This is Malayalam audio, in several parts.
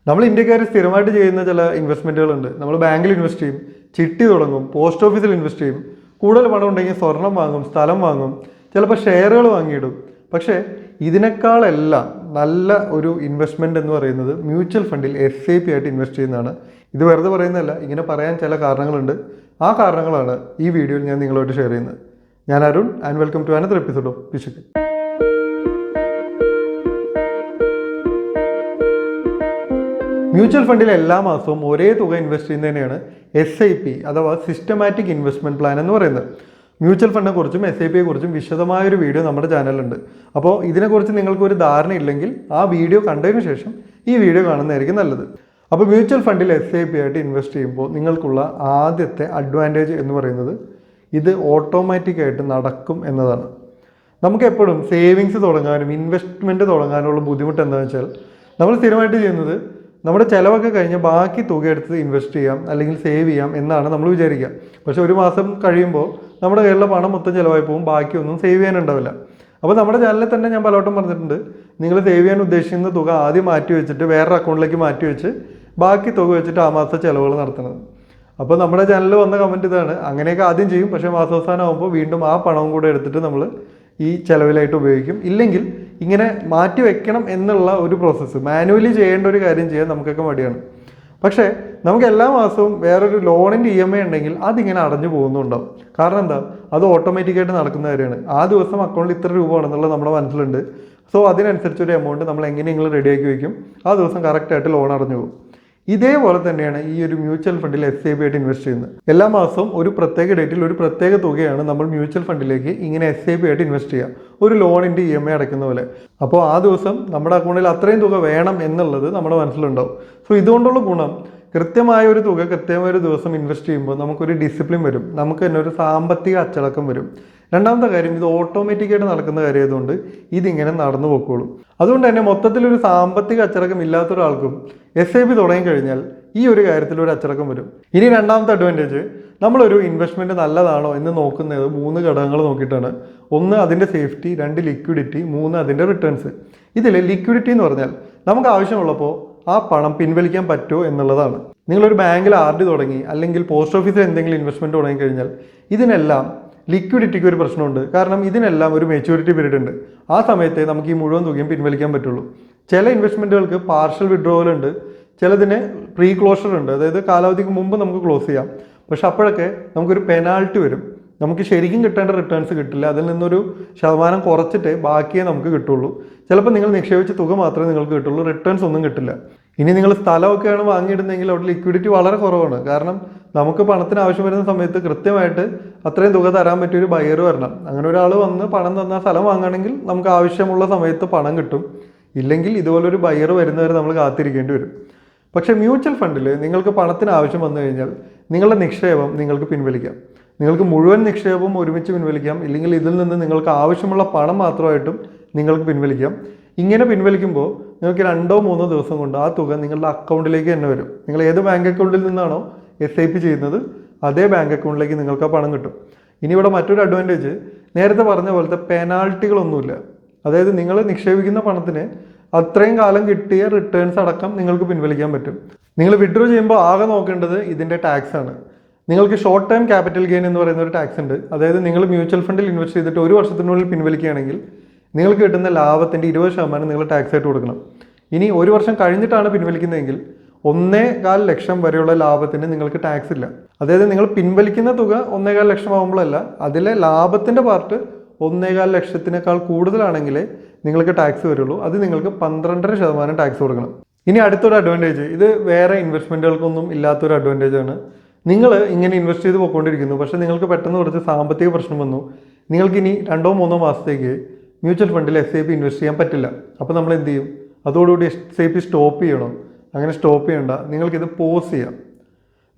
നമ്മൾ ഇന്ത്യക്കാർ സ്ഥിരമായിട്ട് ചെയ്യുന്ന ചില ഇൻവെസ്റ്റ്മെൻറ്റുകളുണ്ട്. നമ്മൾ ബാങ്കിൽ ഇൻവെസ്റ്റ് ചെയ്യും, ചിട്ടി തുടങ്ങും, പോസ്റ്റ് ഓഫീസിൽ ഇൻവെസ്റ്റ് ചെയ്യും, കൂടുതൽ പണം ഉണ്ടെങ്കിൽ സ്വർണം വാങ്ങും, സ്ഥലം വാങ്ങും, ചിലപ്പോൾ ഷെയറുകൾ വാങ്ങിയിടും. പക്ഷേ ഇതിനേക്കാളെല്ലാം നല്ല ഒരു ഇൻവെസ്റ്റ്മെൻറ്റ് എന്ന് പറയുന്നത് മ്യൂച്വൽ ഫണ്ടിൽ SIP ആയിട്ട് ഇൻവെസ്റ്റ് ചെയ്യുന്നതാണ്. ഇത് വെറുതെ പറയുന്നതല്ല, ഇങ്ങനെ പറയാൻ ചില കാരണങ്ങളുണ്ട്. ആ കാരണങ്ങളാണ് ഈ വീഡിയോയിൽ ഞാൻ നിങ്ങളോട് ഷെയർ ചെയ്യുന്നത്. ഞാൻ Arun and welcome to another episode of Pishukku. Mutual ഫണ്ടിൽ എല്ലാ മാസവും ഒരേ തുക ഇൻവെസ്റ്റ് ചെയ്യുന്നതിനെയാണ് SIP അഥവാ സിസ്റ്റമാറ്റിക് ഇൻവെസ്റ്റ്മെൻറ്റ് പ്ലാൻ എന്ന് പറയുന്നത്. മ്യൂച്വൽ ഫണ്ടിനെ കുറിച്ചും SIPയെ കുറിച്ചും വിശദമായൊരു വീഡിയോ നമ്മുടെ ചാനലിലുണ്ട്. അപ്പോൾ ഇതിനെക്കുറിച്ച് നിങ്ങൾക്കൊരു ധാരണയില്ലെങ്കിൽ ആ വീഡിയോ കണ്ടതിന് ശേഷം ഈ വീഡിയോ കാണുന്നതായിരിക്കും നല്ലത്. അപ്പോൾ മ്യൂച്വൽ ഫണ്ടിൽ SIP ആയിട്ട് ഇൻവെസ്റ്റ് ചെയ്യുമ്പോൾ നിങ്ങൾക്കുള്ള ആദ്യത്തെ അഡ്വാൻറ്റേജ് എന്ന് പറയുന്നത് ഇത് ഓട്ടോമാറ്റിക്കായിട്ട് നടക്കും എന്നതാണ്. നമുക്ക് എപ്പോഴും സേവിങ്സ് തുടങ്ങാനും ഇൻവെസ്റ്റ്മെൻറ്റ് തുടങ്ങാനുള്ള ബുദ്ധിമുട്ട് എന്താണെന്ന് വെച്ചാൽ നമ്മൾ സ്ഥിരമായിട്ട് ചെയ്യുന്നത് നമ്മുടെ ചിലവൊക്കെ കഴിഞ്ഞ് ബാക്കി തുക എടുത്ത് ഇൻവെസ്റ്റ് ചെയ്യാം അല്ലെങ്കിൽ സേവ് ചെയ്യാം എന്നാണ് നമ്മൾ വിചാരിക്കുക. പക്ഷേ ഒരു മാസം കഴിയുമ്പോൾ നമ്മുടെ കയ്യിലുള്ള പണം മൊത്തം ചിലവായി പോകും, ബാക്കിയൊന്നും സേവ് ചെയ്യാനുണ്ടാവില്ല. അപ്പോൾ നമ്മുടെ ചാനലിൽ തന്നെ ഞാൻ പലവട്ടം പറഞ്ഞിട്ടുണ്ട്, നിങ്ങൾ സേവ് ചെയ്യാൻ ഉദ്ദേശിക്കുന്ന തുക ആദ്യം മാറ്റി വെച്ചിട്ട് വേറൊരു അക്കൗണ്ടിലേക്ക് മാറ്റി വെച്ച് ബാക്കി തുക വെച്ചിട്ട് ആ മാസത്തെ ചിലവുകൾ നടത്തുന്നത്. അപ്പോൾ നമ്മുടെ ചാനലിൽ വന്ന കമൻറ്റ് ഇതാണ്, അങ്ങനെയൊക്കെ ആദ്യം ചെയ്യും, പക്ഷേ മാസാവസാനം ആകുമ്പോൾ വീണ്ടും ആ പണവും കൂടെ എടുത്തിട്ട് നമ്മൾ ഈ ചിലവിലായിട്ട് ഉപയോഗിക്കും. ഇല്ലെങ്കിൽ ഇങ്ങനെ മാറ്റി വെക്കണം എന്നുള്ള ഒരു പ്രോസസ്സ് മാനുവലി ചെയ്യേണ്ട ഒരു കാര്യം ചെയ്യാൻ നമുക്കൊക്കെ മടിയാണ്. പക്ഷേ നമുക്ക് എല്ലാ മാസവും വേറൊരു ലോണിൻ്റെ EMI ഉണ്ടെങ്കിൽ അതിങ്ങനെ അടഞ്ഞു പോകുന്നുണ്ടാവും. കാരണം എന്താ, അത് ഓട്ടോമാറ്റിക്കായിട്ട് നടക്കുന്ന കാര്യമാണ്. ആ ദിവസം അക്കൗണ്ടിൽ ഇത്ര രൂപ ആണെന്നുള്ളത് നമ്മുടെ മനസ്സിലുണ്ട്. സോ അതിനനുസരിച്ചൊരു എമൗണ്ട് നമ്മൾ എങ്ങനെയെങ്കിലും റെഡിയാക്കി വയ്ക്കും, ആ ദിവസം കറക്റ്റായിട്ട് ലോൺ അടഞ്ഞു പോകും. ഇതേപോലെ തന്നെയാണ് ഈ ഒരു മ്യൂച്വൽ ഫണ്ടിൽ SIP ആയിട്ട് ഇൻവെസ്റ്റ് ചെയ്യുന്നത്. എല്ലാ മാസവും ഒരു പ്രത്യേക ഡേറ്റിൽ ഒരു പ്രത്യേക തുകയാണ് നമ്മൾ മ്യൂച്വൽ ഫണ്ടിലേക്ക് ഇങ്ങനെ SIP ആയിട്ട് ഇൻവെസ്റ്റ് ചെയ്യുക, ഒരു ലോണിൻ്റെ EMI അടയ്ക്കുന്ന പോലെ. അപ്പോൾ ആ ദിവസം നമ്മുടെ അക്കൗണ്ടിൽ അത്രയും തുക വേണം എന്നുള്ളത് നമ്മുടെ മനസ്സിലുണ്ടാവും. സോ ഇതുകൊണ്ടുള്ള ഗുണം, കൃത്യമായ ഒരു തുക കൃത്യമായ ഒരു ദിവസം ഇൻവെസ്റ്റ് ചെയ്യുമ്പോൾ നമുക്കൊരു ഡിസിപ്ലിൻ വരും, നമുക്ക് തന്നെ ഒരു സാമ്പത്തിക അച്ചടക്കം വരും. രണ്ടാമത്തെ കാര്യം, ഇത് ഓട്ടോമാറ്റിക്കായിട്ട് നടക്കുന്ന കാര്യമായതുകൊണ്ട് ഇതിങ്ങനെ നടന്നു പോയിക്കോളും. അതുകൊണ്ട് തന്നെ മൊത്തത്തിലൊരു സാമ്പത്തിക അച്ചടക്കം ഇല്ലാത്ത ഒരാൾക്കും SIP തുടങ്ങിക്കഴിഞ്ഞാൽ ഈ ഒരു കാര്യത്തിൽ ഒരു അച്ചടക്കം വരും. ഇനി രണ്ടാമത്തെ അഡ്വാൻറ്റേജ്, നമ്മളൊരു ഇൻവെസ്റ്റ്മെൻറ്റ് നല്ലതാണോ എന്ന് നോക്കുന്നത് 3 ഘടകങ്ങൾ നോക്കിയിട്ടാണ്. 1 അതിൻ്റെ സേഫ്റ്റി, 2 ലിക്വിഡിറ്റി, 3 അതിൻ്റെ റിട്ടേൺസ്. ഇതിൽ ലിക്വിഡിറ്റി എന്ന് പറഞ്ഞാൽ നമുക്ക് ആവശ്യമുള്ളപ്പോൾ ആ പണം പിൻവലിക്കാൻ പറ്റുമോ എന്നുള്ളതാണ്. നിങ്ങളൊരു ബാങ്കിൽ RD തുടങ്ങി അല്ലെങ്കിൽ പോസ്റ്റ് ഓഫീസിൽ എന്തെങ്കിലും ഇൻവെസ്റ്റ്മെൻറ്റ് തുടങ്ങിക്കഴിഞ്ഞാൽ ഇതിനെല്ലാം ലിക്വിഡിറ്റിക്ക് ഒരു പ്രശ്നമുണ്ട്. കാരണം ഇതിനെല്ലാം ഒരു മെച്യൂരിറ്റി പീരീഡ് ഉണ്ട്. ആ സമയത്തെ നമുക്ക് ഈ മുഴുവൻ തുകയും പിൻവലിക്കാൻ പറ്റുള്ളൂ. ചില ഇൻവെസ്റ്റ്മെൻറ്റുകൾക്ക് പാർഷ്യൽ വിഡ്രോവൽ ഉണ്ട്, ചിലതിന് പ്രീ ക്ലോഷർ ഉണ്ട്, അതായത് കാലാവധിക്ക് മുമ്പ് നമുക്ക് ക്ലോസ് ചെയ്യാം. പക്ഷെ അപ്പോഴൊക്കെ നമുക്കൊരു പെനാൽറ്റി വരും, നമുക്ക് ശരിക്കും കിട്ടേണ്ട റിട്ടേൺസ് കിട്ടില്ല, അതിൽ നിന്നൊരു ശതമാനം കുറച്ചിട്ടേ ബാക്കിയേ നമുക്ക് കിട്ടുള്ളൂ. ചിലപ്പോൾ നിങ്ങൾ നിക്ഷേപിച്ച തുക മാത്രമേ നിങ്ങൾക്ക് കിട്ടുള്ളൂ, റിട്ടേൺസ് ഒന്നും കിട്ടില്ല. ഇനി നിങ്ങൾ സ്ഥലമൊക്കെയാണ് വാങ്ങിയിടുന്നതെങ്കിൽ അവിടെ ലിക്വിഡിറ്റി വളരെ കുറവാണ്. കാരണം നമുക്ക് പണത്തിന് ആവശ്യം വരുന്ന സമയത്ത് കൃത്യമായിട്ട് അത്രയും തുക തരാൻ പറ്റിയൊരു ബയർ വരണം. അങ്ങനെ ഒരാൾ വന്ന് പണം തന്നാൽ സ്ഥലം വാങ്ങുകയാണെങ്കിൽ നമുക്ക് ആവശ്യമുള്ള സമയത്ത് പണം കിട്ടും. ഇല്ലെങ്കിൽ ഇതുപോലൊരു ബയർ വരുന്നവരെ നമ്മൾ കാത്തിരിക്കേണ്ടി വരും. പക്ഷേ മ്യൂച്വൽ ഫണ്ടിൽ നിങ്ങൾക്ക് പണത്തിന് ആവശ്യം വന്നു കഴിഞ്ഞാൽ നിങ്ങളുടെ നിക്ഷേപം നിങ്ങൾക്ക് പിൻവലിക്കാം. നിങ്ങൾക്ക് മുഴുവൻ നിക്ഷേപം ഒരുമിച്ച് പിൻവലിക്കാം, ഇല്ലെങ്കിൽ ഇതിൽ നിന്ന് നിങ്ങൾക്ക് ആവശ്യമുള്ള പണം മാത്രമായിട്ടും നിങ്ങൾക്ക് പിൻവലിക്കാം. ഇങ്ങനെ പിൻവലിക്കുമ്പോൾ നിങ്ങൾക്ക് 2-3 ദിവസം കൊണ്ട് ആ തുക നിങ്ങളുടെ അക്കൗണ്ടിലേക്ക് തന്നെ വരും. നിങ്ങൾ ഏത് ബാങ്ക് അക്കൗണ്ടിൽ നിന്നാണോ SIP ചെയ്യുന്നത് അതേ ബാങ്ക് അക്കൗണ്ടിലേക്ക് നിങ്ങൾക്ക് ആ പണം കിട്ടും. ഇനി ഇവിടെ മറ്റൊരു അഡ്വാൻറ്റേജ്, നേരത്തെ പറഞ്ഞ പോലത്തെ പെനാൽറ്റികളൊന്നുമില്ല. അതായത് നിങ്ങൾ നിക്ഷേപിക്കുന്ന പണത്തിന് അത്രയും കാലം കിട്ടിയ റിട്ടേൺസ് അടക്കം നിങ്ങൾക്ക് പിൻവലിക്കാൻ പറ്റും. നിങ്ങൾ വിഡ്രോ ചെയ്യുമ്പോൾ ആകെ നോക്കേണ്ടത് ഇതിൻ്റെ ടാക്സ് ആണ്. നിങ്ങൾക്ക് ഷോർട്ട് ടൈം ക്യാപിറ്റൽ ഗെയിൻ എന്ന് പറയുന്ന ഒരു ടാക്സ് ഉണ്ട്. അതായത് നിങ്ങൾ മ്യൂച്വൽ ഫണ്ടിൽ ഇൻവെസ്റ്റ് ചെയ്തിട്ട് 1 വർഷത്തിനുള്ളിൽ പിൻവലിക്കുകയാണെങ്കിൽ നിങ്ങൾക്ക് കിട്ടുന്ന ലാഭത്തിൻ്റെ 20% നിങ്ങൾ ടാക്സ് ആയിട്ട് കൊടുക്കണം. ഇനി 1 വർഷം കഴിഞ്ഞിട്ടാണ് പിൻവലിക്കുന്നതെങ്കിൽ 1.25 ലക്ഷം വരെയുള്ള ലാഭത്തിന് നിങ്ങൾക്ക് ടാക്സ് ഇല്ല. അതായത് നിങ്ങൾ പിൻവലിക്കുന്ന തുക 1.25 ലക്ഷം ആകുമ്പോഴല്ല, അതിലെ ലാഭത്തിൻ്റെ പാർട്ട് 1.25 ലക്ഷത്തിനേക്കാൾ കൂടുതലാണെങ്കിലേ നിങ്ങൾക്ക് ടാക്സ് വരുള്ളൂ. അത് നിങ്ങൾക്ക് 12% ടാക്സ് കൊടുക്കണം. ഇനി അടുത്തൊരു അഡ്വാൻറ്റേജ്, ഇത് വേറെ ഇൻവെസ്റ്റ്മെൻറ്റുകൾക്കൊന്നും ഇല്ലാത്തൊരു അഡ്വാൻറ്റേജ് ആണ്. നിങ്ങൾ ഇങ്ങനെ ഇൻവെസ്റ്റ് ചെയ്ത് പോയിക്കൊണ്ടിരിക്കുന്നു, പക്ഷേ നിങ്ങൾക്ക് പെട്ടെന്ന് കുറച്ച് സാമ്പത്തിക പ്രശ്നം വന്നു, നിങ്ങൾക്കിനി 2-3 മാസത്തേക്ക് മ്യൂച്വൽ ഫണ്ടിൽ SIP ഇൻവെസ്റ്റ് ചെയ്യാൻ പറ്റില്ല. അപ്പോൾ നമ്മൾ എന്ത് ചെയ്യും, അതോടുകൂടി SIP സ്റ്റോപ്പ് ചെയ്യണം? അങ്ങനെ സ്റ്റോപ്പ് ചെയ്യണ്ട, നിങ്ങൾക്കിത് പോസ് ചെയ്യാം.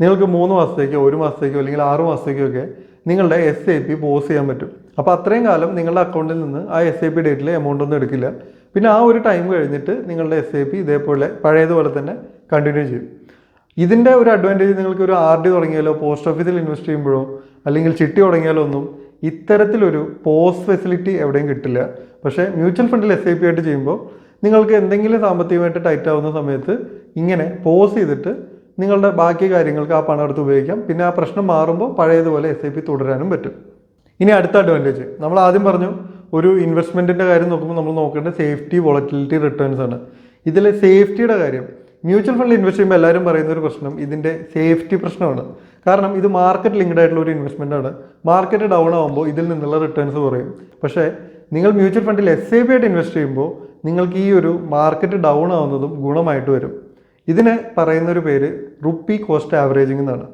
നിങ്ങൾക്ക് 3 മാസത്തേക്കോ 1 മാസത്തേക്കോ അല്ലെങ്കിൽ 6 മാസത്തേക്കോ ഒക്കെ നിങ്ങളുടെ SIP പോസ് ചെയ്യാൻ പറ്റും. അപ്പോൾ അത്രയും കാലം നിങ്ങളുടെ അക്കൗണ്ടിൽ നിന്ന് ആ SIP ഡേറ്റിൽ എമൗണ്ട് ഒന്നും എടുക്കില്ല. പിന്നെ ആ ഒരു ടൈം കഴിഞ്ഞിട്ട് നിങ്ങളുടെ SIP ഇതേപോലെ പഴയതുപോലെ തന്നെ കണ്ടിന്യൂ ചെയ്യും. ഇതിൻ്റെ ഒരു അഡ്വാൻറ്റേജ്, നിങ്ങൾക്ക് ഒരു RD തുടങ്ങിയാലോ പോസ്റ്റ് ഓഫീസിൽ ഇൻവെസ്റ്റ് ചെയ്യുമ്പോഴോ അല്ലെങ്കിൽ ചിട്ടി തുടങ്ങിയാലോ ഒന്നും ഇത്തരത്തിലൊരു പോസ്റ്റ് ഫെസിലിറ്റി എവിടെയും കിട്ടില്ല. പക്ഷേ മ്യൂച്വൽ ഫണ്ടിൽ SIP ആയിട്ട് ചെയ്യുമ്പോൾ നിങ്ങൾക്ക് എന്തെങ്കിലും സാമ്പത്തികമായിട്ട് ടൈറ്റ് ആവുന്ന സമയത്ത് ഇങ്ങനെ പോസ് ചെയ്തിട്ട് നിങ്ങളുടെ ബാക്കി കാര്യങ്ങൾക്ക് ആ പണം എടുത്ത് ഉപയോഗിക്കാം. പിന്നെ ആ പ്രശ്നം മാറുമ്പോൾ പഴയതുപോലെ SIP തുടരാനും പറ്റും. ഇനി അടുത്ത അഡ്വാൻറ്റേജ്, നമ്മൾ ആദ്യം പറഞ്ഞു ഒരു ഇൻവെസ്റ്റ്മെൻറ്റിൻ്റെ കാര്യം നോക്കുമ്പോൾ നമ്മൾ നോക്കേണ്ടത് സേഫ്റ്റി, വോളറ്റിലിറ്റി, റിട്ടേൺസ് ആണ്. ഇതിൽ സേഫ്റ്റിയുടെ കാര്യം, മ്യൂച്വൽ ഫണ്ടിൽ ഇൻവെസ്റ്റ് ചെയ്യുമ്പോൾ എല്ലാവരും പറയുന്ന ഒരു പ്രശ്നം ഇതിൻ്റെ സേഫ്റ്റി പ്രശ്നമാണ്. കാരണം ഇത് മാർക്കറ്റ് ലിങ്ക്ഡ് ആയിട്ടുള്ള ഒരു ഇൻവെസ്റ്റ്മെൻ്റ് ആണ്. മാർക്കറ്റ് ഡൗൺ ആകുമ്പോൾ ഇതിൽ നിന്നുള്ള റിട്ടേൺസ് കുറയും. പക്ഷേ നിങ്ങൾ മ്യൂച്വൽ ഫണ്ടിൽ SIP ആയിട്ട് ഇൻവെസ്റ്റ് ചെയ്യുമ്പോൾ നിങ്ങൾക്ക് ഈ ഒരു മാർക്കറ്റ് ഡൗൺ ആവുന്നതും ഗുണമായിട്ട് വരും. ഇതിന് പറയുന്നൊരു പേര് റുപ്പി കോസ്റ്റ് ആവറേജിംഗ് എന്നാണ്.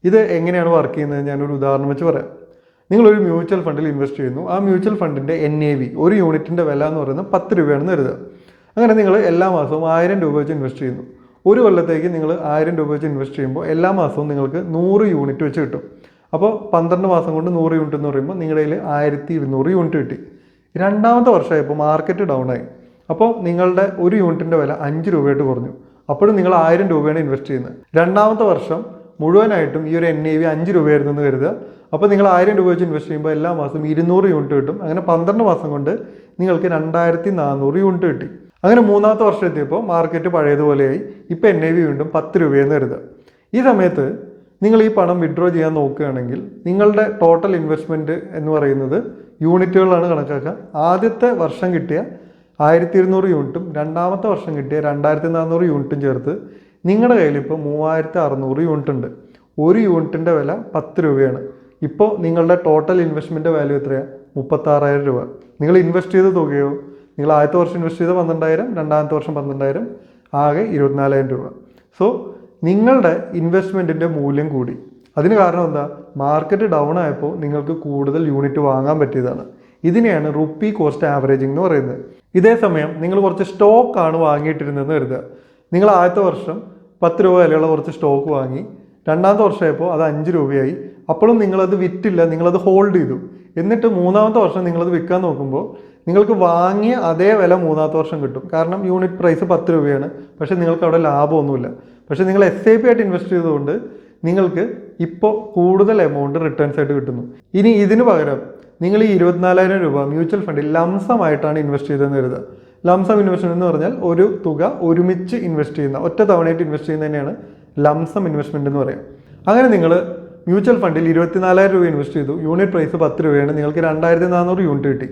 ഇത് എങ്ങനെയാണ് വർക്ക് ചെയ്യുന്നത് ഞാനൊരു ഉദാഹരണം വെച്ച് പറയാം. നിങ്ങളൊരു മ്യൂച്വൽ ഫണ്ടിൽ ഇൻവെസ്റ്റ് ചെയ്യുന്നു. ആ മ്യൂച്വൽ ഫണ്ടിൻ്റെ NAV, ഒരു യൂണിറ്റിൻ്റെ വില എന്ന് പറയുന്നത് 10 രൂപയാണെന്ന് കരുതുക. അങ്ങനെ നിങ്ങൾ എല്ലാ മാസവും 1000 രൂപ വെച്ച് ഇൻവെസ്റ്റ് ചെയ്യുന്നു. ഒരു കൊല്ലത്തേക്ക് നിങ്ങൾ 1000 രൂപ വെച്ച് ഇൻവെസ്റ്റ് ചെയ്യുമ്പോൾ എല്ലാ മാസവും നിങ്ങൾക്ക് 100 യൂണിറ്റ് വെച്ച് കിട്ടും. അപ്പോൾ 12 മാസം കൊണ്ട് 100 യൂണിറ്റ് എന്ന് പറയുമ്പോൾ നിങ്ങളുടെ കയ്യിൽ 1200 യൂണിറ്റ് കിട്ടി. രണ്ടാമത്തെ വർഷമായപ്പോൾ മാർക്കറ്റ് ഡൗൺ ആയി. അപ്പോൾ നിങ്ങളുടെ ഒരു യൂണിറ്റിൻ്റെ വില 5 രൂപയായിട്ട് കുറഞ്ഞു. അപ്പോഴും നിങ്ങൾ 1000 രൂപയാണ് ഇൻവെസ്റ്റ് ചെയ്യുന്നത്. രണ്ടാമത്തെ വർഷം മുഴുവനായിട്ടും ഈ ഒരു NAV 5 രൂപയായിരുന്നു എന്ന് കരുതുക. അപ്പോൾ നിങ്ങൾ 1000 രൂപ വെച്ച് ഇൻവെസ്റ്റ് ചെയ്യുമ്പോൾ എല്ലാ മാസവും 200 യൂണിറ്റ് കിട്ടും. അങ്ങനെ 12 മാസം കൊണ്ട് നിങ്ങൾക്ക് 2400 യൂണിറ്റ് കിട്ടി. അങ്ങനെ മൂന്നാമത്തെ വർഷം എത്തിയപ്പോൾ മാർക്കറ്റ് പഴയതുപോലെയായി. ഇപ്പോൾ NAV വീണ്ടും 10 രൂപയെന്ന് കരുതുക. ഈ സമയത്ത് നിങ്ങൾ ഈ പണം വിഡ്രോ ചെയ്യാൻ നോക്കുകയാണെങ്കിൽ നിങ്ങളുടെ ടോട്ടൽ ഇൻവെസ്റ്റ്മെൻറ്റ് എന്ന് പറയുന്നത് യൂണിറ്റുകളാണ് കണക്കാക്കുക. ആദ്യത്തെ വർഷം കിട്ടിയ 1200 യൂണിറ്റും രണ്ടാമത്തെ വർഷം കിട്ടിയ 2400 യൂണിറ്റും ചേർത്ത് നിങ്ങളുടെ കയ്യിൽ ഇപ്പോൾ 3600 യൂണിറ്റ് ഉണ്ട്. ഒരു യൂണിറ്റിൻ്റെ വില 10 രൂപയാണ്. ഇപ്പോൾ നിങ്ങളുടെ ടോട്ടൽ ഇൻവെസ്റ്റ്മെൻറ്റ് വാല്യൂ എത്രയാണ്? 36,000 രൂപ. നിങ്ങൾ ഇൻവെസ്റ്റ് ചെയ്ത തുകയോ, നിങ്ങൾ ആദ്യത്തെ വർഷം ഇൻവെസ്റ്റ് ചെയ്ത 12,000, രണ്ടാമത്തെ വർഷം 12,000, ആകെ 24,000 രൂപ. സോ നിങ്ങളുടെ ഇൻവെസ്റ്റ്മെൻറ്റിൻ്റെ മൂല്യം കൂടി. അതിന് കാരണം എന്താ? മാർക്കറ്റ് ഡൗൺ ആയപ്പോൾ നിങ്ങൾക്ക് കൂടുതൽ യൂണിറ്റ് വാങ്ങാൻ പറ്റിയതാണ്. ഇതിനെയാണ് റുപ്പി കോസ്റ്റ് ആവറേജിംഗ് എന്ന് പറയുന്നത്. ഇതേ സമയം നിങ്ങൾ കുറച്ച് സ്റ്റോക്കാണ് വാങ്ങിയിട്ടിരുന്നതെന്ന് കരുതുക. നിങ്ങൾ ആദ്യത്തെ വർഷം 10 രൂപ വിലയുള്ള കുറച്ച് സ്റ്റോക്ക് വാങ്ങി. രണ്ടാമത്തെ വർഷമായപ്പോൾ അത് 5 രൂപയായി. അപ്പോഴും നിങ്ങളത് വിറ്റില്ല, നിങ്ങളത് ഹോൾഡ് ചെയ്തു. എന്നിട്ട് മൂന്നാമത്തെ വർഷം നിങ്ങളത് വിൽക്കാൻ നോക്കുമ്പോൾ നിങ്ങൾക്ക് വാങ്ങിയ അതേ വില മൂന്നാമത്തെ വർഷം കിട്ടും. കാരണം യൂണിറ്റ് പ്രൈസ് 10 രൂപയാണ്. പക്ഷേ നിങ്ങൾക്ക് അവിടെ ലാഭമൊന്നുമില്ല. പക്ഷേ നിങ്ങൾ SIP ആയിട്ട് ഇൻവെസ്റ്റ് ചെയ്തുകൊണ്ട് നിങ്ങൾക്ക് ഇപ്പോൾ കൂടുതൽ എമൗണ്ട് റിട്ടേൺസ് ആയിട്ട് കിട്ടുന്നു. ഇനി ഇതിന് പകരം നിങ്ങൾ ഈ 24,000 രൂപ മ്യൂച്വൽ ഫണ്ടിൽ ലംസമായിട്ടാണ് ഇൻവെസ്റ്റ് ചെയ്തതെന്ന് കരുതുക. ലംസം ഇൻവെസ്റ്റ്മെൻറ്റ് എന്ന് പറഞ്ഞാൽ ഒരു തുക ഒരുമിച്ച് ഇൻവെസ്റ്റ് ചെയ്യുന്ന, ഒറ്റ തവണയായിട്ട് ഇൻവെസ്റ്റ് ചെയ്യുന്നത് തന്നെയാണ് ലംസം ഇൻവെസ്റ്റ്മെൻറ്റ് എന്ന് പറയാം. അങ്ങനെ നിങ്ങൾ മ്യൂച്വൽ ഫണ്ടിൽ 24,000 രൂപ ഇൻവെസ്റ്റ് ചെയ്തു. യൂണിറ്റ് പ്രൈസ് 10 രൂപയാണ്. നിങ്ങൾക്ക് 2400 യൂണിറ്റ് കിട്ടി.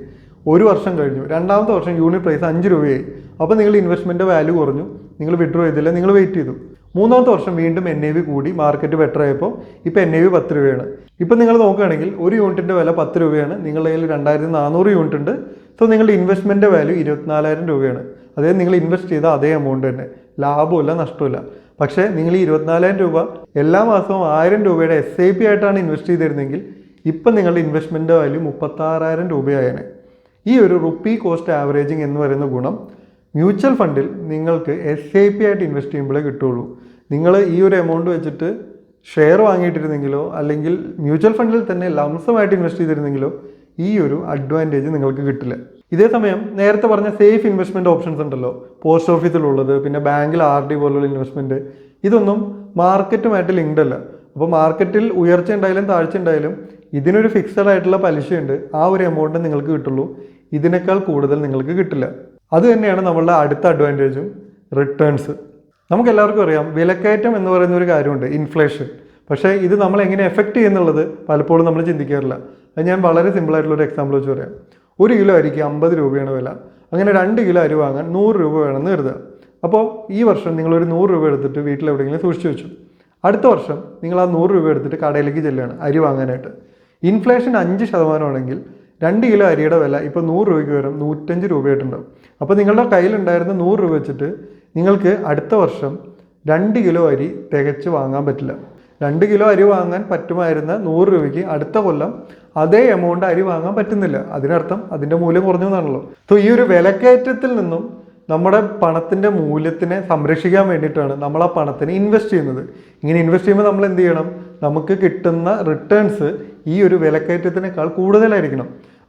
ഒരു വർഷം കഴിഞ്ഞു. രണ്ടാമത്തെ വർഷം യൂണിറ്റ് പ്രൈസ് 5 രൂപയായി. അപ്പോൾ നിങ്ങൾ ഇൻവെസ്റ്റ്മെൻറ്റ് വാല്യൂ കുറഞ്ഞു. നിങ്ങൾ വിഡ്രോ ചെയ്തില്ല, നിങ്ങൾ വെയിറ്റ് ചെയ്തു. മൂന്നാമത്തെ വർഷം വീണ്ടും NAV കൂടി, മാർക്കറ്റ് ബെറ്റർ ആയപ്പോൾ ഇപ്പോൾ NAV 10 രൂപയാണ്. ഇപ്പം നിങ്ങൾ നോക്കുകയാണെങ്കിൽ ഒരു യൂണിറ്റിൻ്റെ വില 10 രൂപയാണ്. നിങ്ങളുടെ കയ്യിൽ 2400 യൂണിറ്റ് ഉണ്ട്. സോ നിങ്ങളുടെ ഇൻവെസ്റ്റ്മെൻറ്റ് വാല്യൂ 24,000 രൂപയാണ്. അതായത് നിങ്ങൾ ഇൻവെസ്റ്റ് ചെയ്ത അതേ എമൗണ്ട് തന്നെ, ലാഭമില്ല, നഷ്ടമില്ല. പക്ഷേ നിങ്ങൾ ഈ 24,000 രൂപ എല്ലാ മാസവും 1000 രൂപയുടെ SIP ആയിട്ടാണ് ഇൻവെസ്റ്റ് ചെയ്തിരുന്നെങ്കിൽ ഇപ്പം നിങ്ങളുടെ ഇൻവെസ്റ്റ്മെൻറ്റ് വാല്യൂ 36,000 രൂപയായേനെ. ഈ ഒരു റുപ്പി കോസ്റ്റ് ആവറേജിങ് എന്ന് പറയുന്ന ഗുണം മ്യൂച്വൽ ഫണ്ടിൽ നിങ്ങൾക്ക് SIP ആയിട്ട് ഇൻവെസ്റ്റ് ചെയ്യുമ്പോഴേ കിട്ടുള്ളൂ. നിങ്ങൾ ഈ ഒരു എമൗണ്ട് വെച്ചിട്ട് ഷെയർ വാങ്ങിയിട്ടിരുന്നെങ്കിലോ അല്ലെങ്കിൽ മ്യൂച്വൽ ഫണ്ടിൽ തന്നെ ലംസമായിട്ട് ഇൻവെസ്റ്റ് ചെയ്തിരുന്നെങ്കിലോ ഈ ഒരു അഡ്വാൻറ്റേജ് നിങ്ങൾക്ക് കിട്ടില്ല. ഇതേ സമയം നേരത്തെ പറഞ്ഞ സേഫ് ഇൻവെസ്റ്റ്മെൻറ്റ് ഓപ്ഷൻസ് ഉണ്ടല്ലോ, പോസ്റ്റ് ഓഫീസിലുള്ളത്, പിന്നെ ബാങ്കിൽ RD പോലുള്ള ഇൻവെസ്റ്റ്മെൻറ്റ്, ഇതൊന്നും മാർക്കറ്റുമായിട്ട് ലിങ്ക്ഡ് അല്ല. അപ്പോൾ മാർക്കറ്റിൽ ഉയർച്ച ഉണ്ടായാലും താഴ്ച ഉണ്ടായാലും ഇതിനൊരു ഫിക്സഡ് ആയിട്ടുള്ള പലിശയുണ്ട്. ആ ഒരു എമൗണ്ട് നിങ്ങൾക്ക് കിട്ടുള്ളൂ. ഇതിനേക്കാൾ കൂടുതൽ നിങ്ങൾക്ക് കിട്ടില്ല. അത് തന്നെയാണ് നമ്മളുടെ അടുത്ത അഡ്വാൻറ്റേജും, റിട്ടേൺസ്. നമുക്കെല്ലാവർക്കും അറിയാം വിലക്കയറ്റം എന്ന് പറയുന്ന ഒരു കാര്യമുണ്ട്, ഇൻഫ്ലേഷൻ. പക്ഷേ ഇത് നമ്മൾ എങ്ങനെ എഫക്റ്റ് ചെയ്യുന്നുള്ളത് പലപ്പോഴും നമ്മൾ ചിന്തിക്കാറില്ല. അത് ഞാൻ വളരെ സിമ്പിളായിട്ടുള്ളൊരു എക്സാമ്പിൾ വെച്ച് പറയാം. 1 കിലോ അരിക്ക് 50 രൂപയാണ് വില. അങ്ങനെ 2 കിലോ അരി വാങ്ങാൻ 100 രൂപ വേണമെന്ന് കരുതുക. അപ്പോൾ ഈ വർഷം നിങ്ങളൊരു 100 രൂപ എടുത്തിട്ട് വീട്ടിൽ എവിടെയെങ്കിലും സൂക്ഷിച്ചു വെച്ചു. അടുത്ത വർഷം നിങ്ങൾ ആ 100 രൂപ എടുത്തിട്ട് കടയിലേക്ക് ചെല്ലുകയാണ് അരി വാങ്ങാനായിട്ട്. ഇൻഫ്ലേഷൻ 5% ആണെങ്കിൽ 2 കിലോ അരിയുടെ വില ഇപ്പോൾ 100 രൂപയ്ക്ക് വരും 105 രൂപയായിട്ടുണ്ടാവും. അപ്പോൾ നിങ്ങളുടെ കയ്യിലുണ്ടായിരുന്ന 100 രൂപ വെച്ചിട്ട് നിങ്ങൾക്ക് അടുത്ത വർഷം 2 കിലോ അരി തികച്ച് വാങ്ങാൻ പറ്റില്ല. 2 കിലോ അരി വാങ്ങാൻ പറ്റുമായിരുന്ന 100 രൂപയ്ക്ക് അടുത്ത കൊല്ലം അതേ എമൗണ്ട് അരി വാങ്ങാൻ പറ്റുന്നില്ല. അതിനർത്ഥം അതിൻ്റെ മൂല്യം കുറഞ്ഞു എന്നാണല്ലോ. സോ ഈ ഒരു വിലക്കയറ്റത്തിൽ നിന്നും നമ്മുടെ പണത്തിൻ്റെ മൂല്യത്തിനെ സംരക്ഷിക്കാൻ വേണ്ടിയിട്ടാണ് നമ്മൾ ആ പണത്തിന് ഇൻവെസ്റ്റ് ചെയ്യുന്നത്. ഇങ്ങനെ ഇൻവെസ്റ്റ് ചെയ്യുമ്പോൾ നമ്മൾ എന്ത് ചെയ്യണം? നമുക്ക് കിട്ടുന്ന റിട്ടേൺസ് ഈ ഒരു വിലക്കയറ്റത്തിനേക്കാൾ കൂടുതലായിരിക്കണം.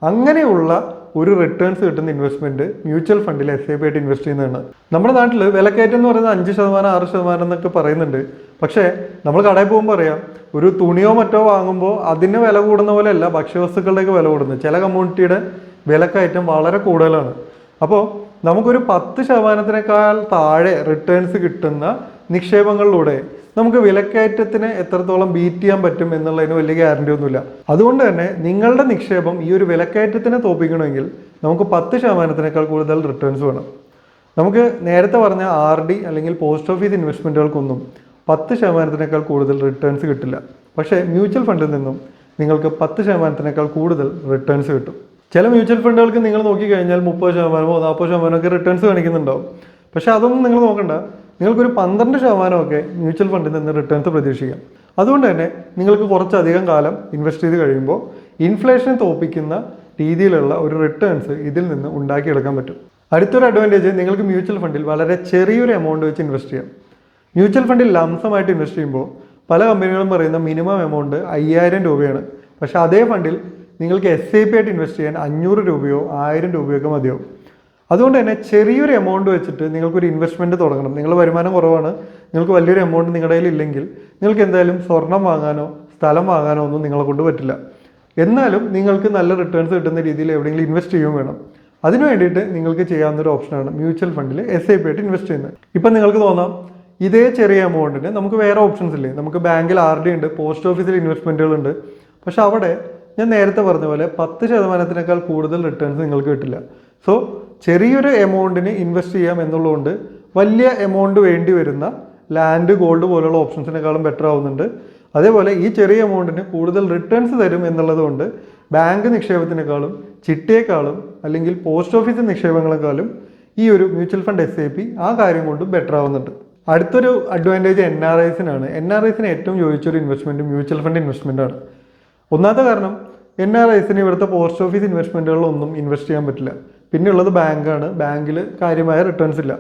അങ്ങനെയുള്ള ഒരു റിട്ടേൺസ് കിട്ടുന്ന ഇൻവെസ്റ്റ്മെൻറ്റ് മ്യൂച്വൽ ഫണ്ടിൽ SIP ആയിട്ട് ഇൻവെസ്റ്റ് ചെയ്യുന്നതാണ്. നമ്മുടെ നാട്ടിൽ വിലക്കയറ്റം എന്ന് പറയുന്നത് 5%, 6% എന്നൊക്കെ പറയുന്നുണ്ട്. പക്ഷേ നമ്മൾ കടയിൽ പോകുമ്പോൾ അറിയാം, ഒരു തുണിയോ മറ്റോ വാങ്ങുമ്പോൾ അതിന് വില കൂടുന്ന പോലെയല്ല ഭക്ഷ്യവസ്തുക്കളുടെയൊക്കെ വില കൂടുന്നത്. ചില കമ്മ്യൂണിറ്റിയുടെ വിലക്കയറ്റം വളരെ കൂടുതലാണ്. അപ്പോൾ നമുക്കൊരു 10%-നേക്കാൾ താഴെ റിട്ടേൺസ് കിട്ടുന്ന നിക്ഷേപങ്ങളിലൂടെ നമുക്ക് വിലക്കയറ്റത്തിന് എത്രത്തോളം ബീറ്റ് ചെയ്യാൻ പറ്റും എന്നുള്ളതിന് വലിയ ഗ്യാരണ്ടി ഒന്നുമില്ല. അതുകൊണ്ട് തന്നെ നിങ്ങളുടെ നിക്ഷേപം ഈ ഒരു വിലക്കയറ്റത്തിനെ തോൽപ്പിക്കണമെങ്കിൽ നമുക്ക് 10%-നേക്കാൾ കൂടുതൽ റിട്ടേൺസ് വേണം. നമുക്ക് നേരത്തെ പറഞ്ഞ RD അല്ലെങ്കിൽ പോസ്റ്റ് ഓഫീസ് ഇൻവെസ്റ്റ്മെൻറ്റുകൾക്കൊന്നും 10%-നേക്കാൾ കൂടുതൽ റിട്ടേൺസ് കിട്ടില്ല. പക്ഷേ മ്യൂച്വൽ ഫണ്ടിൽ നിന്നും നിങ്ങൾക്ക് 10%-നേക്കാൾ കൂടുതൽ റിട്ടേൺസ് കിട്ടും. ചില മ്യൂച്വൽ ഫണ്ടുകൾക്ക് നിങ്ങൾ നോക്കിക്കഴിഞ്ഞാൽ 30%-ഓ 40%-ഓ ഒക്കെ റിട്ടേൺസ് കാണിക്കുന്നുണ്ടാവും. പക്ഷേ അതൊന്നും നിങ്ങൾ നോക്കണ്ട. നിങ്ങൾക്കൊരു 12%-ഒക്കെ മ്യൂച്വൽ ഫണ്ടിൽ നിന്ന് റിട്ടേൺസ് പ്രതീക്ഷിക്കാം. അതുകൊണ്ട് തന്നെ നിങ്ങൾക്ക് കുറച്ചധികം കാലം ഇൻവെസ്റ്റ് ചെയ്ത് കഴിയുമ്പോൾ ഇൻഫ്ലേഷൻ തോൽപ്പിക്കുന്ന രീതിയിലുള്ള ഒരു റിട്ടേൺസ് ഇതിൽ നിന്ന് ഉണ്ടാക്കിയെടുക്കാൻ പറ്റും. അടുത്തൊരു അഡ്വാൻറ്റേജ്, നിങ്ങൾക്ക് മ്യൂച്വൽ ഫണ്ടിൽ വളരെ ചെറിയൊരു എമൗണ്ട് വെച്ച് ഇൻവെസ്റ്റ് ചെയ്യാം. മ്യൂച്വൽ ഫണ്ടിൽ ലംസമായിട്ട് ഇൻവെസ്റ്റ് ചെയ്യുമ്പോൾ പല കമ്പനികളും പറയുന്ന മിനിമം എമൗണ്ട് 5000 രൂപയാണ്. പക്ഷേ അതേ ഫണ്ടിൽ നിങ്ങൾക്ക് SIP ആയിട്ട് ഇൻവെസ്റ്റ് ചെയ്യാൻ 500 രൂപയോ 1000 രൂപയോ ഒക്കെ മതിയാവും. അതുകൊണ്ട് തന്നെ ചെറിയൊരു എമൗണ്ട് വെച്ചിട്ട് നിങ്ങൾക്കൊരു ഇൻവെസ്റ്റ്മെൻറ്റ് തുടങ്ങണം. നിങ്ങളുടെ വരുമാനം കുറവാണ്, നിങ്ങൾക്ക് വലിയൊരു എമൗണ്ട് നിങ്ങളുടെ കയ്യിൽ ഇല്ലെങ്കിൽ നിങ്ങൾക്ക് എന്തായാലും സ്വർണം വാങ്ങാനോ സ്ഥലം വാങ്ങാനോ ഒന്നും നിങ്ങളെ കൊണ്ട് പറ്റില്ല. എന്നാലും നിങ്ങൾക്ക് നല്ല റിട്ടേൺസ് കിട്ടുന്ന രീതിയിൽ എവിടെയെങ്കിലും ഇൻവെസ്റ്റ് ചെയ്യുകയും വേണം. അതിനു വേണ്ടിയിട്ട് നിങ്ങൾക്ക് ചെയ്യാവുന്നൊരു ഓപ്ഷനാണ് മ്യൂച്വൽ ഫണ്ടിൽ SIP ആയിട്ട് ഇൻവെസ്റ്റ് ചെയ്യുന്നത്. ഇപ്പം നിങ്ങൾക്ക് തോന്നാം, ഇതേ ചെറിയ എമൗണ്ടിന് നമുക്ക് വേറെ ഓപ്ഷൻസ് ഇല്ലേ, നമുക്ക് ബാങ്കിൽ RD ഉണ്ട്, പോസ്റ്റ് ഓഫീസിൽ ഇൻവെസ്റ്റ്മെൻറ്റുകളുണ്ട്. പക്ഷെ അവിടെ ഞാൻ നേരത്തെ പറഞ്ഞ പോലെ 10%-നേക്കാൾ കൂടുതൽ റിട്ടേൺസ് നിങ്ങൾക്ക് കിട്ടില്ല. സോ ചെറിയൊരു എമൗണ്ടിന് ഇൻവെസ്റ്റ് ചെയ്യാം എന്നുള്ളതുകൊണ്ട് വലിയ എമൗണ്ട് വേണ്ടി വരുന്ന ലാൻഡ്, ഗോൾഡ് പോലുള്ള ഓപ്ഷൻസിനേക്കാളും ബെറ്റർ ആവുന്നുണ്ട്. അതേപോലെ ഈ ചെറിയ എമൗണ്ടിന് കൂടുതൽ റിട്ടേൺസ് തരും എന്നുള്ളത് കൊണ്ട് ബാങ്ക് നിക്ഷേപത്തിനേക്കാളും ചിട്ടിയേക്കാളും അല്ലെങ്കിൽ പോസ്റ്റ് ഓഫീസ് നിക്ഷേപങ്ങളെക്കാളും ഈ ഒരു മ്യൂച്വൽ ഫണ്ട് SIP ആ കാര്യം കൊണ്ട് ബെറ്റർ ആവുന്നുണ്ട്. അടുത്തൊരു അഡ്വാൻറ്റേജ് NRIസിനാണ്. NRIസിന് ഏറ്റവും ചോദിച്ചൊരു ഇൻവെസ്റ്റ്മെൻറ്റ് മ്യൂച്വൽ ഫണ്ട് ഇൻവെസ്റ്റ്മെൻ്റ് ആണ്. ഒന്നാമത്തെ കാരണം, NRIസിന് ഇവിടുത്തെ പോസ്റ്റ് ഓഫീസ് ഇൻവെസ്റ്റ്മെൻറ്റുകളിലൊന്നും ഇൻവെസ്റ്റ് ചെയ്യാൻ പറ്റില്ല. പിന്നെ ഉള്ളത് ബാങ്കാണ്. ബാങ്കിൽ കാര്യമായ റിട്ടേൺസ് ഇല്ല.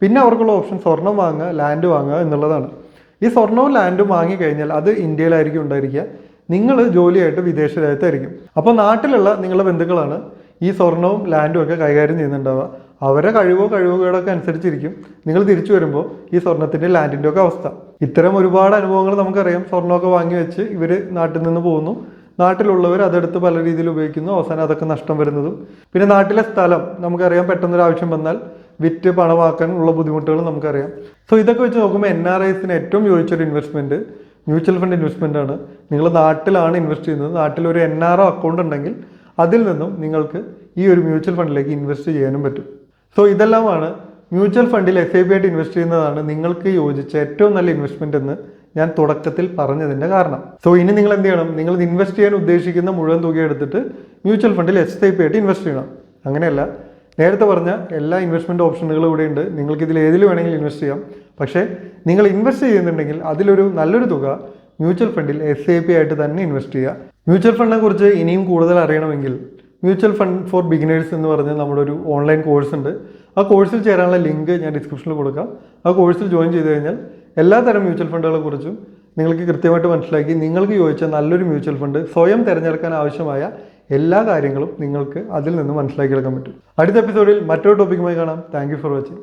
പിന്നെ അവർക്കുള്ള ഓപ്ഷൻ സ്വർണം വാങ്ങുക, ലാൻഡ് വാങ്ങുക എന്നുള്ളതാണ്. ഈ സ്വർണവും ലാൻഡും വാങ്ങിക്കഴിഞ്ഞാൽ അത് ഇന്ത്യയിലായിരിക്കും ഉണ്ടായിരിക്കുക, നിങ്ങൾ ജോലിയായിട്ട് വിദേശ രാജ്യത്തായിരിക്കും. അപ്പോൾ നാട്ടിലുള്ള നിങ്ങളുടെ ബന്ധുക്കളാണ് ഈ സ്വർണവും ലാൻഡും ഒക്കെ കൈകാര്യം ചെയ്യുന്നുണ്ടാവുക. അവരെ കഴിവുകേടൊക്കെ അനുസരിച്ചിരിക്കും നിങ്ങൾ തിരിച്ചു വരുമ്പോൾ ഈ സ്വർണത്തിൻ്റെ ലാൻഡിൻ്റെ ഒക്കെ അവസ്ഥ. ഇത്തരം ഒരുപാട് അനുഭവങ്ങൾ നമുക്കറിയാം. സ്വർണ്ണമൊക്കെ വാങ്ങി വെച്ച് ഇവർ നാട്ടിൽ നിന്ന് പോകുന്നു, നാട്ടിലുള്ളവർ അതെടുത്ത് പല രീതിയിൽ ഉപയോഗിക്കുന്നു, അവസാനം അതൊക്കെ നഷ്ടം വരുന്നതും. പിന്നെ നാട്ടിലെ സ്ഥലം നമുക്കറിയാം, പെട്ടെന്നൊരു ആവശ്യം വന്നാൽ വിറ്റ് പണമാക്കാനുള്ള ബുദ്ധിമുട്ടുകൾ നമുക്കറിയാം. സോ ഇതൊക്കെ വെച്ച് നോക്കുമ്പോൾ NRIസിന് ഏറ്റവും ചോദിച്ചൊരു ഇൻവെസ്റ്റ്മെൻറ്റ് മ്യൂച്വൽ ഫണ്ട് ഇൻവെസ്റ്റ്മെൻ്റ് ആണ്. നിങ്ങൾ നാട്ടിലാണ് ഇൻവെസ്റ്റ് ചെയ്യുന്നത്, നാട്ടിലൊരു NRO അക്കൗണ്ട് ഉണ്ടെങ്കിൽ അതിൽ നിന്നും നിങ്ങൾക്ക് ഈ ഒരു മ്യൂച്വൽ ഫണ്ടിലേക്ക് ഇൻവെസ്റ്റ് ചെയ്യാനും പറ്റും. സോ ഇതെല്ലാമാണ് മ്യൂച്വൽ ഫണ്ടിൽ SIP ആയിട്ട് ഇൻവെസ്റ്റ് ചെയ്യുന്നതാണ് നിങ്ങൾക്ക് യോജിച്ച ഏറ്റവും നല്ല ഇൻവെസ്റ്റ്മെൻറ്റ് എന്ന് ഞാൻ തുടക്കത്തിൽ പറഞ്ഞതിൻ്റെ കാരണം. സോ ഇനി നിങ്ങൾ എന്ത് ചെയ്യണം, നിങ്ങൾ ഇൻവെസ്റ്റ് ചെയ്യാൻ ഉദ്ദേശിക്കുന്ന മുഴുവൻ തുക എടുത്തിട്ട് മ്യൂച്വൽ ഫണ്ടിൽ SIP ആയിട്ട് ഇൻവെസ്റ്റ് ചെയ്യണം. അങ്ങനെയല്ല, നേരത്തെ പറഞ്ഞ എല്ലാ ഇൻവെസ്റ്റ്മെൻറ്റ് ഓപ്ഷനുകളും ഇവിടെ ഉണ്ട്. നിങ്ങൾക്ക് ഇതിൽ ഏതിൽ വേണമെങ്കിലും ഇൻവെസ്റ്റ് ചെയ്യാം. പക്ഷേ നിങ്ങൾ ഇൻവെസ്റ്റ് ചെയ്യുന്നുണ്ടെങ്കിൽ അതിലൊരു നല്ലൊരു തുക മ്യൂച്വൽ ഫണ്ടിൽ SIP ആയിട്ട് തന്നെ ഇൻവെസ്റ്റ് ചെയ്യുക. മ്യൂച്വൽ ഫണ്ടിനെ കുറിച്ച് ഇനിയും കൂടുതൽ അറിയണമെങ്കിൽ മ്യൂച്വൽ ഫണ്ട് ഫോർ ബിഗിനേഴ്സ് എന്ന് പറഞ്ഞ് നമ്മുടെ ഒരു ഓൺലൈൻ കോഴ്സ് ഉണ്ട്. ആ കോഴ്സിൽ ചേരാനുള്ള ലിങ്ക് ഞാൻ ഡിസ്ക്രിപ്ഷനിൽ കൊടുക്കാം. ആ കോഴ്സിൽ ജോയിൻ ചെയ്ത് കഴിഞ്ഞാൽ എല്ലാ തരം മ്യൂച്വൽ ഫണ്ടുകളെ കുറിച്ചും നിങ്ങൾക്ക് കൃത്യമായിട്ട് മനസ്സിലാക്കി നിങ്ങൾക്ക് യോജിച്ച നല്ലൊരു മ്യൂച്വൽ ഫണ്ട് സ്വയം തിരഞ്ഞെടുക്കാൻ ആവശ്യമായ എല്ലാ കാര്യങ്ങളും നിങ്ങൾക്ക് അതിൽ നിന്ന് മനസ്സിലാക്കിയെടുക്കാൻ പറ്റും. അടുത്ത എപ്പിസോഡിൽ മറ്റൊരു ടോപ്പിക്കുമായി കാണാം. Thank you for watching.